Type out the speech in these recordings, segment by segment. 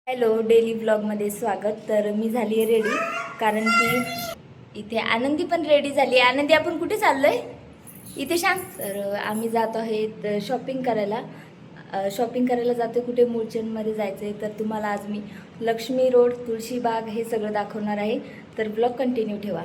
Hello, daily व्लॉगमध्ये स्वागत. तर मी झाली आहे रेडी, कारण की इथे आनंदी पण रेडी झाली. आनंदी, आपण कुठे चाललोय इथे सांग. तर आम्ही जातो आहे शॉपिंग करायला. जातो कुठे, मूळचंदमध्ये जायचं आहे. तर तुम्हाला आज मी लक्ष्मी रोड, तुळशीबाग हे सगळं दाखवणार आहे. तर ब्लॉग कंटिन्यू ठेवा.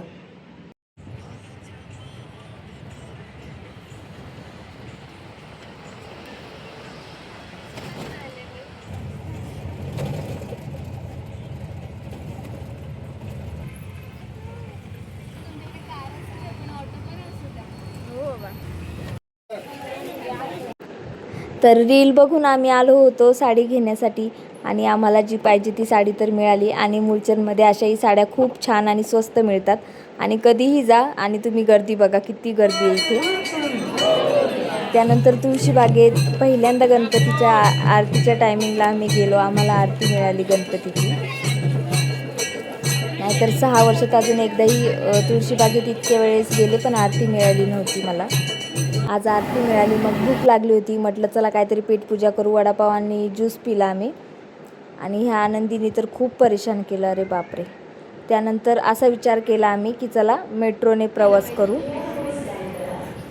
तर रील बघून आम्ही आलो होतो साडी घेण्यासाठी, आणि आम्हाला जी पाहिजे ती साडी तर मिळाली. आणि मूळचंदमध्ये अशाही साड्या खूप छान आणि स्वस्त मिळतात. आणि कधीही जा आणि तुम्ही गर्दी बघा, किती गर्दी आहे इथे. त्यानंतर तुळशीबागेत पहिल्यांदा गणपतीच्या आरतीच्या टायमिंगला आम्ही गेलो. आम्हाला आरती मिळाली गणपतीची. नाहीतर 6 वर्षात अजून एकदाही तुळशीबागेत इतक्या वेळेस गेले, पण आरती मिळाली नव्हती मला. आज आरती मिळाली. मग भूक लागली होती, म्हटलं चला काहीतरी पेटपूजा करू. वडापाव आणि ज्यूस पिला आम्ही. आणि ह्या आनंदीने तर खूप परेशान केलं, अरे बापरे. त्यानंतर असा विचार केला आम्ही की चला मेट्रोने प्रवास करू,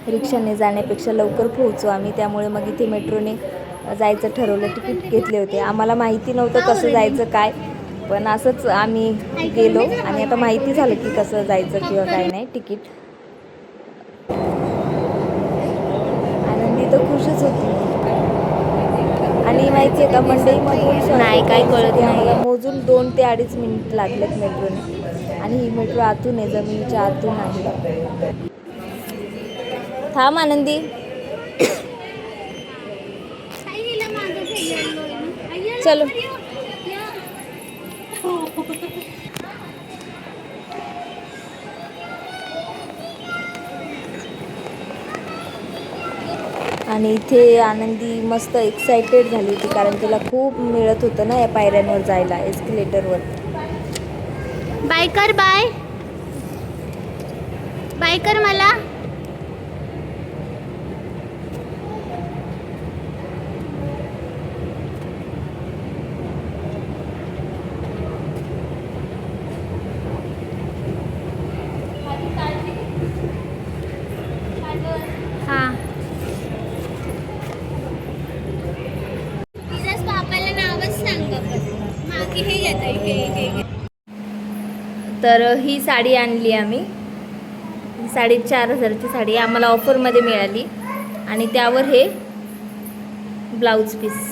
रिक्षाने जाण्यापेक्षा लवकर पोहोचू आम्ही. त्यामुळे मग इथे मेट्रोने जायचं ठरवलं. तिकीट घेतले होते. आम्हाला माहिती नव्हतं कसं जायचं काय, पण असंच आम्ही गेलो. आणि आता माहिती झालं की कसं जायचं किंवा काय नाही. तिकीट आनंदी तर खुशच होती. आणि माहिती आहे का, मंडईमधून नाही काय कळत नाही, मोजून 2 ते 2.5 मिनिट लागलेत मेट्रोने. आणि ही मेट्रो आतून आहे, जमिनीच्या आतून आहे. थांब आनंदी. चलो. आणि इथे आनंदी मस्त एक्सायटेड झाली होती, कारण तिला खूप मिळत होतं ना या पायऱ्यांवर जायला, एस्केलेटरवर. बाय कर, बाय बाय कर मला. हां, तिच्याच बापाला नावच सांग मागे. हे येत हे. तर ही साडी आणली आम्ही. 4,500ची साडी आम्हाला ऑफरमध्ये मिळाली. आणि त्यावर हे ब्लाऊज पीस.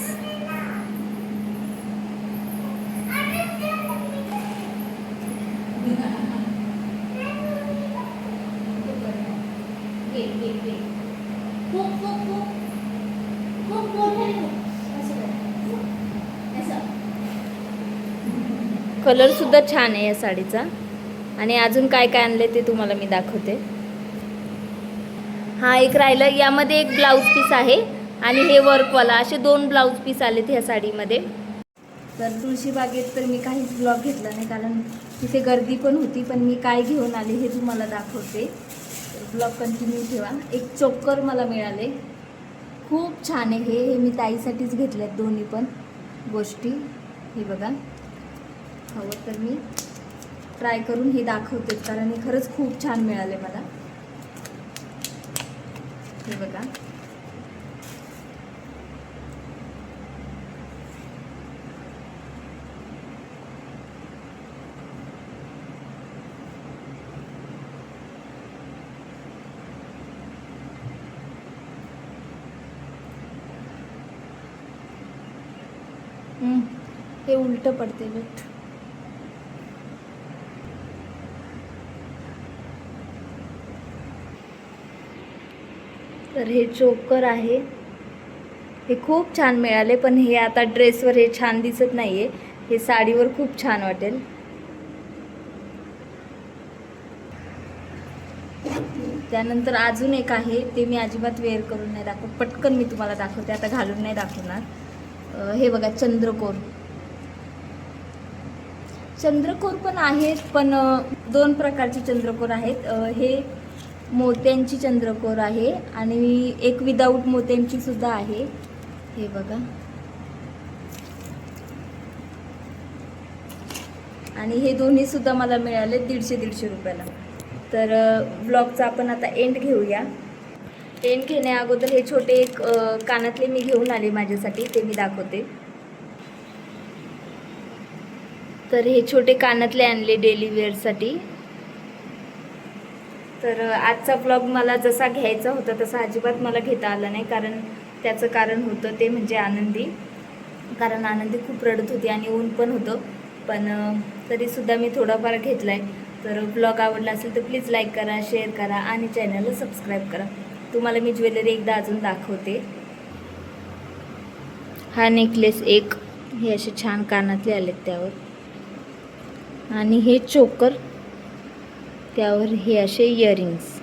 कलर सुद्धा छान आहे या साडीचा. आणि अजून काय काय आणले ते तुम्हाला मी दाखवते. हा एक राहिलं. यामध्ये एक ब्लाऊज पीस आहे आणि हे वर्कवाला, असे 2 ब्लाऊज पीस आलेत ह्या साडीमध्ये. तर तुळशीबागेत तर मी काहीच ब्लॉग घेतला नाही, कारण तिथे गर्दी पण होती. पण मी काय घेऊन आले हे तुम्हाला दाखवते. तर ब्लॉग कंटिन्यू ठेवा. एक चोकर मला मिळाले, खूप छान आहे हे मी ताईसाठीच घेतल्यात दोन्ही पण गोष्टी. हे बघा, हवं तर मी ट्राय करून हे दाखवते, कारण हे खरंच खूप छान मिळाले मला. हे बघा, हे उलटं पडते बट. तर हे चोकर आहे, हे खूप छान मिळाले. पण हे आता ड्रेसवर हे छान दिसत नाहीये, हे साडीवर खूप छान वाटेल. त्यानंतर अजून एक आहे, ते मी अजिबात वेअर करून नाही दाखवत. पटकन मी तुम्हाला दाखवते, आता घालून नाही दाखवणार. हे बघा, चंद्रकोर. चंद्रकोर पण आहेत, पण 2 प्रकारचे चंद्रकोर आहेत. हे मोत्यांची चंद्रकोर आहे आणि एक विदाऊट मोत्यांची सुद्धा आहे. हे बघा, आणि हे दोन्हीसुद्धा मला मिळाले 150-150 रुपयाला. तर ब्लॉगचा आपण आता एंड घेऊया. एंड घेण्या अगोदर हे छोटे एक कानातले मी घेऊन आले माझ्यासाठी, ते मी दाखवते. तर हे छोटे कानातले आणले डेली वेअरसाठी. तर आजचा ब्लॉग मला जसा घ्यायचा होता तसा अजिबात मला घेता आला नाही, कारण त्याचं कारण होतं ते म्हणजे आनंदी. कारण आनंदी खूप रडत होती आणि ऊन पण होतं, पण तरीसुद्धा मी थोडाफार घेतला आहे. तर ब्लॉग आवडला असेल तर प्लीज लाईक करा, शेअर करा आणि चॅनलला सबस्क्राईब करा. तुम्हाला मी ज्वेलरी एकदा अजून दाखवते. हा नेकलेस एक, हे असे छान कानातले आलेत त्यावर, आणि हे चोकर, त्यावर हे असे इयरिंग्स.